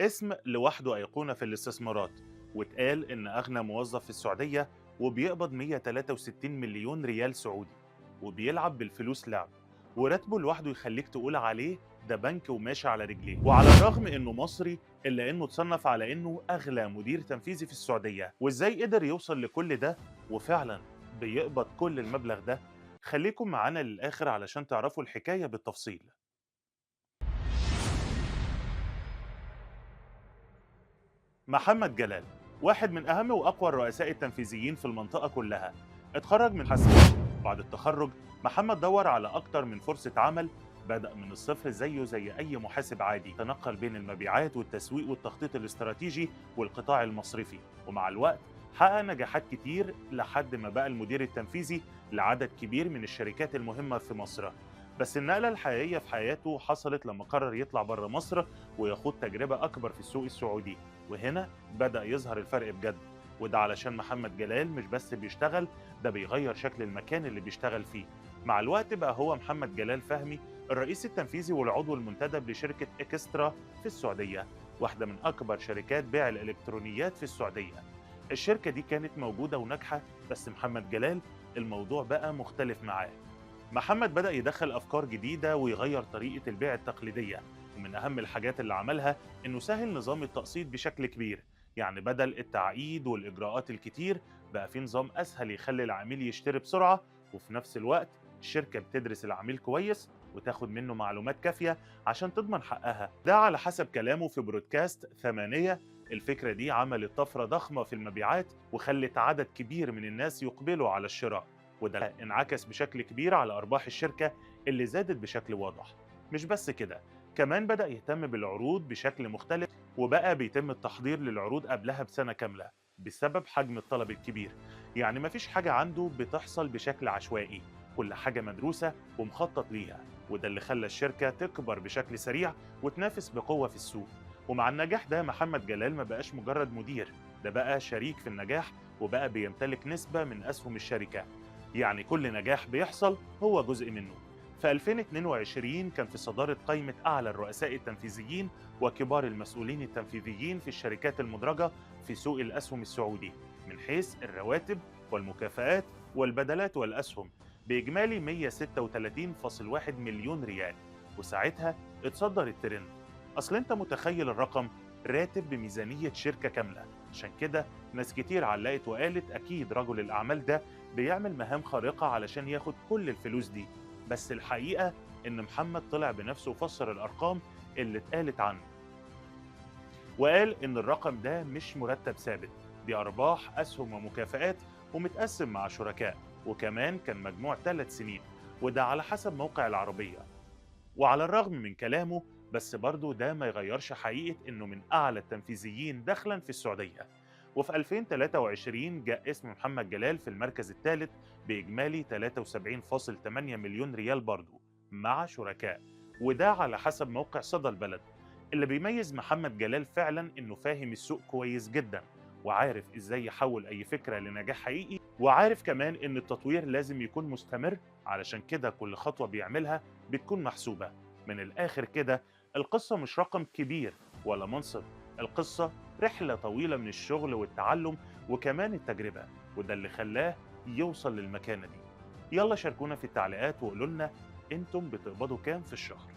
اسم لوحده أيقونة في الاستثمارات، واتقال إن أغنى موظف في السعودية وبيقبض 163 مليون ريال سعودي، وبيلعب بالفلوس لعب، وراتبه لوحده يخليك تقول عليه ده بنك وماشي على رجليه. وعلى الرغم إنه مصري إلا إنه اتصنف على إنه أغلى مدير تنفيذي في السعودية. وإزاي قدر يوصل لكل ده وفعلا بيقبض كل المبلغ ده؟ خليكم معانا للآخر علشان تعرفوا الحكاية بالتفصيل. محمد جلال واحد من أهم وأقوى الرؤساء التنفيذيين في المنطقة كلها، اتخرج من حاسبات. بعد التخرج محمد دور على أكتر من فرصة عمل، بدأ من الصفر زيه زي أي محاسب عادي، تنقل بين المبيعات والتسويق والتخطيط الاستراتيجي والقطاع المصرفي، ومع الوقت حقق نجاحات كتير لحد ما بقى المدير التنفيذي لعدد كبير من الشركات المهمة في مصر. بس النقلة الحقيقية في حياته حصلت لما قرر يطلع بره مصر ويخوض تجربة أكبر في السوق السعودي، وهنا بدأ يظهر الفرق بجد. وده علشان محمد جلال مش بس بيشتغل، ده بيغير شكل المكان اللي بيشتغل فيه. مع الوقت بقى هو محمد جلال فهمي الرئيس التنفيذي والعضو المنتدب لشركة إكسترا في السعودية، واحدة من أكبر شركات بيع الإلكترونيات في السعودية. الشركة دي كانت موجودة وناجحة، بس محمد جلال الموضوع بقى مختلف معاه. محمد بدأ يدخل أفكار جديدة ويغير طريقة البيع التقليدية، ومن أهم الحاجات اللي عملها إنه سهل نظام التقسيط بشكل كبير. يعني بدل التعقيد والإجراءات الكتير بقى في نظام أسهل يخلي العميل يشتري بسرعة، وفي نفس الوقت الشركة بتدرس العميل كويس وتاخد منه معلومات كافية عشان تضمن حقها. ده على حسب كلامه في برودكاست ثمانية. الفكرة دي عملت طفرة ضخمة في المبيعات وخلت عدد كبير من الناس يقبلوا على الشراء، وده انعكس بشكل كبير على أرباح الشركة اللي زادت بشكل واضح. مش بس كده، كمان بدأ يهتم بالعروض بشكل مختلف، وبقى بيتم التحضير للعروض قبلها بسنة كاملة بسبب حجم الطلب الكبير. يعني مفيش حاجة عنده بتحصل بشكل عشوائي، كل حاجة مدروسة ومخطط ليها، وده اللي خلى الشركة تكبر بشكل سريع وتنافس بقوة في السوق. ومع النجاح ده محمد جلال ما بقاش مجرد مدير، ده بقى شريك في النجاح، وبقى بيمتلك نسبة من أسهم الشركة. يعني كل نجاح بيحصل هو جزء منه. في 2022 كان في صدارة قائمة أعلى الرؤساء التنفيذيين وكبار المسؤولين التنفيذيين في الشركات المدرجة في سوق الأسهم السعودي من حيث الرواتب والمكافآت والبدلات والأسهم، بإجمالي 136.1 مليون ريال. وساعتها اتصدر الترند. أصل أنت متخيل الرقم؟ راتب بميزانية شركة كاملة. عشان كده ناس كتير علقت وقالت أكيد رجل الأعمال ده بيعمل مهام خارقة علشان ياخد كل الفلوس دي. بس الحقيقة إن محمد طلع بنفسه وفسر الأرقام اللي اتقالت عنه، وقال إن الرقم ده مش مرتب ثابت، دي أرباح أسهم ومكافآت ومتقسم مع شركاء، وكمان كان مجموع 3 سنين، وده على حسب موقع العربية. وعلى الرغم من كلامه بس برضه ده ما يغيرش حقيقة إنه من أعلى التنفيذيين دخلا في السعودية. وفي 2023 جاء اسم محمد جلال في المركز الثالث بإجمالي 73.8 مليون ريال برضه مع شركاء، وده على حسب موقع صدى البلد. اللي بيميز محمد جلال فعلا إنه فاهم السوق كويس جدا، وعارف إزاي يحول أي فكرة لنجاح حقيقي، وعارف كمان إن التطوير لازم يكون مستمر، علشان كده كل خطوة بيعملها بتكون محسوبة. من الآخر كده القصة مش رقم كبير ولا منصب، القصة رحلة طويلة من الشغل والتعلم وكمان التجربة، وده اللي خلاه يوصل للمكانة دي. يلا شاركونا في التعليقات وقولوا لنا انتم بتقبضوا كام في الشهر.